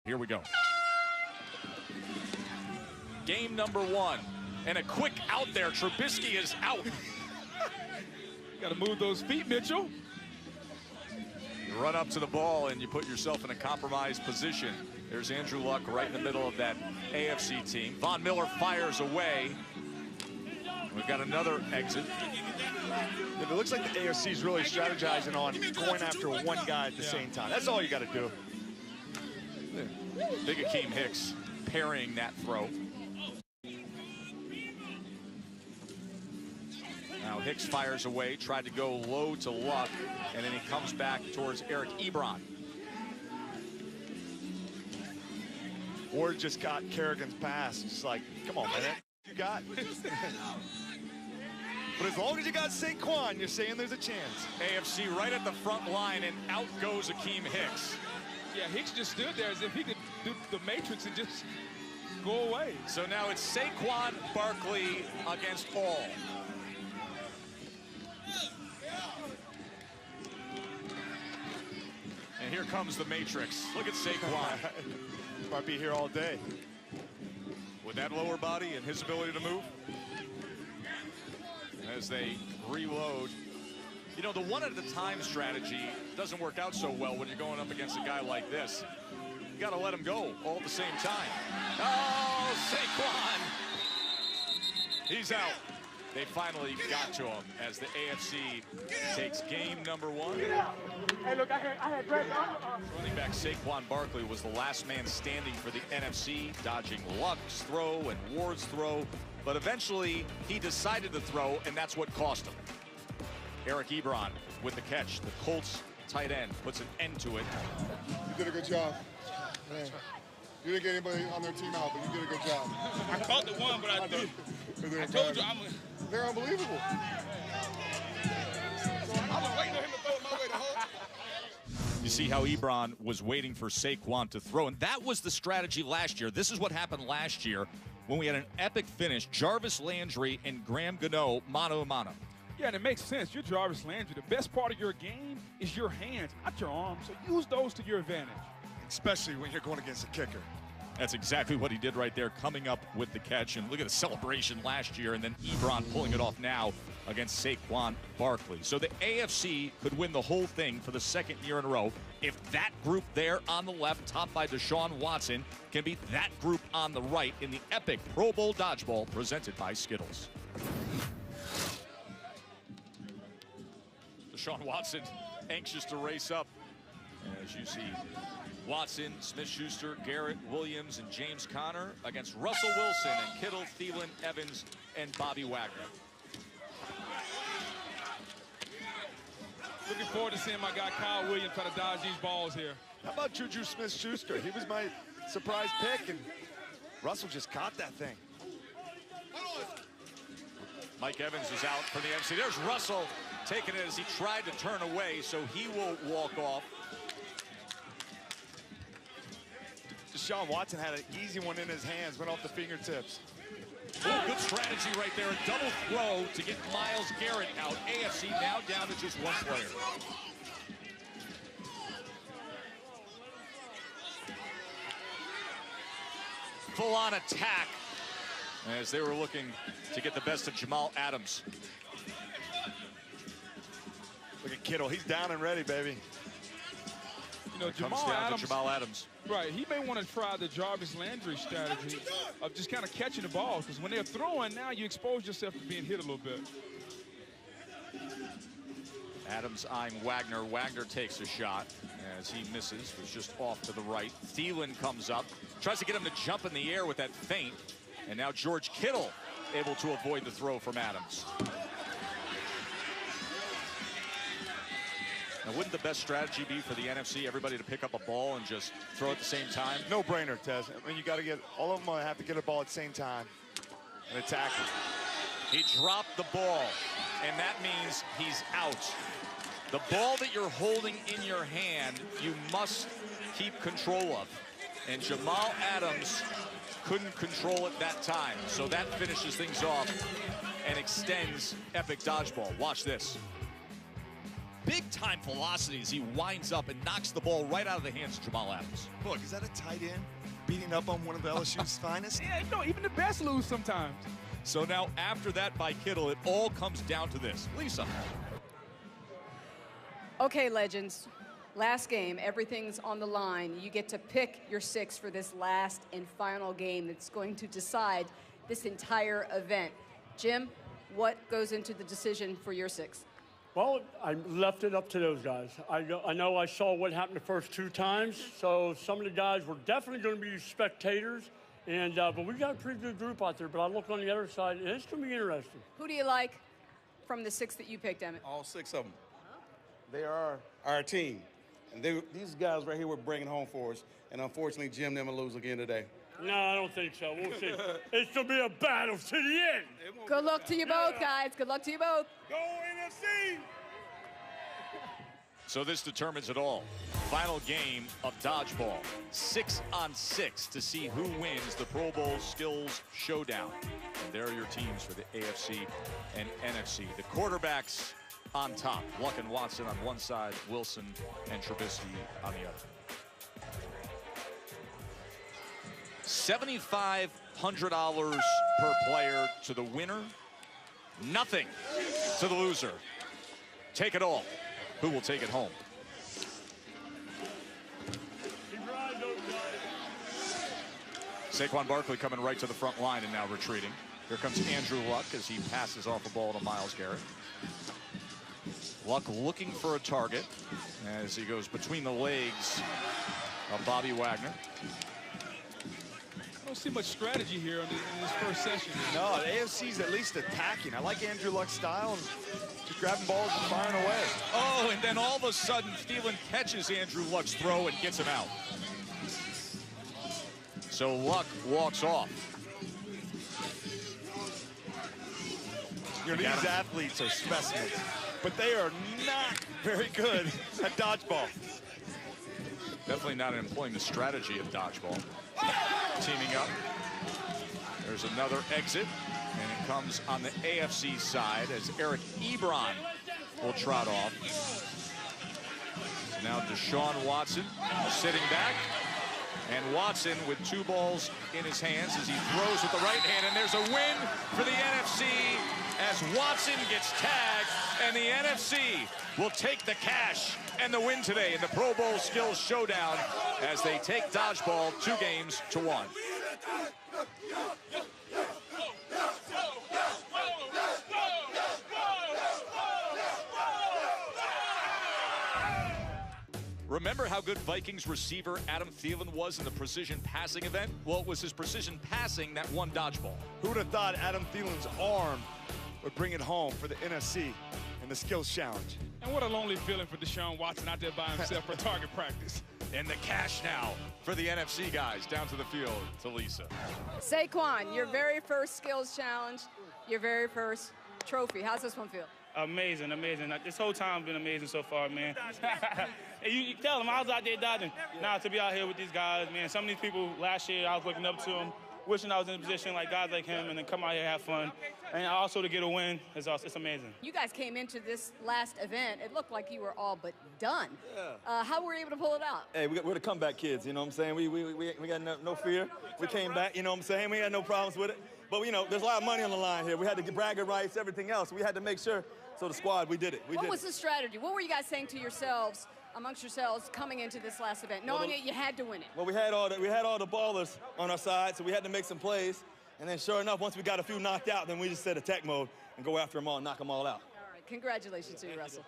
Here we go. Game number 1. And a quick out there. Trubisky is out. Got to move those feet, Mitchell. You run up to the ball and you put yourself in a compromised position. There's Andrew Luck right in the middle of that AFC team. Von Miller fires away. We've got another exit. It looks like the AFC is really strategizing on going after one guy at the same time. That's all you got to do. Big Akeem Hicks parrying that throw. Now Hicks fires away, tried to go low to Luck, and then he comes back towards Eric Ebron. Ward just got Kerrigan's pass. Just like, come on, man. You got. But as long as you got Saquon, you're saying there's a chance. AFC right at the front line, and out goes Akeem Hicks. Yeah, Hicks just stood there as if he could do the Matrix and just go away. So now it's Saquon Barkley against all. And here comes the Matrix. Look at Saquon. Might be here all day. With that lower body and his ability to move. As they reload. You know, the one-at-a-time strategy doesn't work out so well when you're going up against a guy like this. You got to let him go all at the same time. Oh, Saquon! He's out. They finally got to him as the AFC takes game number 1. Hey, look, I had Running back Saquon Barkley was the last man standing for the NFC, dodging Luck's throw and Ward's throw. But eventually, he decided to throw, and that's what cost him. Eric Ebron with the catch. The Colts tight end puts an end to it. You did a good job. Man. You didn't get anybody on their team out, but you did a good job. I caught the one, but I did. I told you they're unbelievable. I was waiting for him to throw it my way the whole time. You see how Ebron was waiting for Saquon to throw, and that was the strategy last year. This is what happened last year when we had an epic finish. Jarvis Landry and Graham Gano, mano a mano. Yeah, and it makes sense. You're Jarvis Landry. The best part of your game is your hands, not your arms. So use those to your advantage. Especially when you're going against a kicker. That's exactly what he did right there, coming up with the catch. And look at the celebration last year, and then Ebron pulling it off now against Saquon Barkley. So the AFC could win the whole thing for the second year in a row if that group there on the left, topped by Deshaun Watson, can beat that group on the right in the epic Pro Bowl Dodgeball presented by Skittles. Deshaun Watson anxious to race up. As you see, Watson, Smith-Schuster, Garrett, Williams, and James Conner against Russell Wilson and Kittle, Thielen, Evans, and Bobby Wagner. Looking forward to seeing my guy Kyle Williams try to dodge these balls here. How about Juju Smith-Schuster? He was my surprise pick, and Russell just caught that thing. Mike Evans is out for the NFC. There's Russell taking it as he tried to turn away, so he will walk off. Deshaun Watson had an easy one in his hands, went off the fingertips. Oh, good strategy right there. A double throw to get Myles Garrett out. AFC now down to just one player. Full-on attack as they were looking to get the best of Jamal Adams. Look at Kittle. He's down and ready, baby. You know, Comes down to Jamal Adams. Right, he may want to try the Jarvis Landry strategy of just kind of catching the ball, because when they're throwing now, you expose yourself to being hit a little bit. Adams eyeing Wagner. Wagner takes a shot as he misses. Was just off to the right. Thielen comes up, tries to get him to jump in the air with that feint. And now George Kittle able to avoid the throw from Adams. Now, wouldn't the best strategy be for the NFC, everybody to pick up a ball and just throw at the same time? No brainer, Tez. I mean, you got to get, all of them have to get a ball at the same time and attack it. He dropped the ball, and that means he's out. The ball that you're holding in your hand, you must keep control of. And Jamal Adams couldn't control it that time. So that finishes things off and extends epic dodgeball. Watch this. big-time velocity as he winds up and knocks the ball right out of the hands of Jamal Adams. Look, is that a tight end beating up on one of LSU's finest? Yeah, no, even the best lose sometimes. So now after that by Kittle, it all comes down to this. Lisa. Okay, legends. Last game, everything's on the line. You get to pick your 6 for this last and final game that's going to decide this entire event. Jim, what goes into the decision for your 6? Well, I left it up to those guys. I know I saw what happened the first 2 times, so some of the guys were definitely going to be spectators, and but we got a pretty good group out there. But I look on the other side, and it's going to be interesting. Who do you like from the 6 that you picked, Emmett? All 6 of them. They are our team. And these guys right here were bringing home for us. And unfortunately, Jim never lose again today. No, I don't think so. We'll see. It's going to be a battle to the end. Good luck to you both, guys. Good luck to you both. Go NFC! So this determines it all. Final game of Dodgeball. 6-on-6 to see who wins the Pro Bowl Skills Showdown. And there are your teams for the AFC and NFC. The quarterbacks on top. Luck and Watson on one side, Wilson and Trubisky on the other. $7,500 per player to the winner. Nothing to the loser. Take it all. Who will take it home? Saquon Barkley coming right to the front line and now retreating. Here comes Andrew Luck as he passes off a ball to Myles Garrett. Luck looking for a target as he goes between the legs of Bobby Wagner. I don't see much strategy here in this first session. No, the AFC's at least attacking. I like Andrew Luck's style and just grabbing balls and firing away. Oh, and then all of a sudden, Thielen catches Andrew Luck's throw and gets him out. So Luck walks off. These athletes are specimens, but they are not very good at dodgeball. Definitely not employing the strategy of dodgeball. Teaming up. There's another exit, and it comes on the AFC side as Eric Ebron will trot off. So now Deshaun Watson sitting back, and Watson with 2 balls in his hands as he throws with the right hand, and there's a win for the NFC as Watson gets tagged, and the NFC will take the cash and the win today in the Pro Bowl Skills Showdown as they take dodgeball 2-1. Remember how good Vikings receiver Adam Thielen was in the precision passing event? Well, it was his precision passing that won dodgeball. Who would have thought Adam Thielen's arm would bring it home for the NFC in the Skills Challenge? And what a lonely feeling for Deshaun Watson out there by himself for target practice. And the cash now for the NFC guys down to the field to Lisa. Saquon, your very first skills challenge, your very first trophy. How's this one feel? Amazing, amazing. This whole time been amazing so far, man. you tell them I was out there dodging. Now to be out here with these guys, man. Some of these people last year I was looking up to them, wishing I was in a position like guys like him, and then come out here and have fun. And also to get a win is also, it's amazing. You guys came into this last event. It looked like you were all but done. Yeah. How were you able to pull it out? Hey, we're the comeback kids, you know what I'm saying? We got no fear. We came back, you know what I'm saying? We had no problems with it. But, you know, there's a lot of money on the line here. We had to get bragging rights, everything else. We had to make sure. So the squad, we did it. What was the strategy? What were you guys saying to yourselves, amongst yourselves, coming into this last event, knowing that you had to win it? Well, we had all the ballers on our side, so we had to make some plays. And then sure enough, once we got a few knocked out, then we just set attack mode and go after them all and knock them all out. All right, congratulations to you, Russell.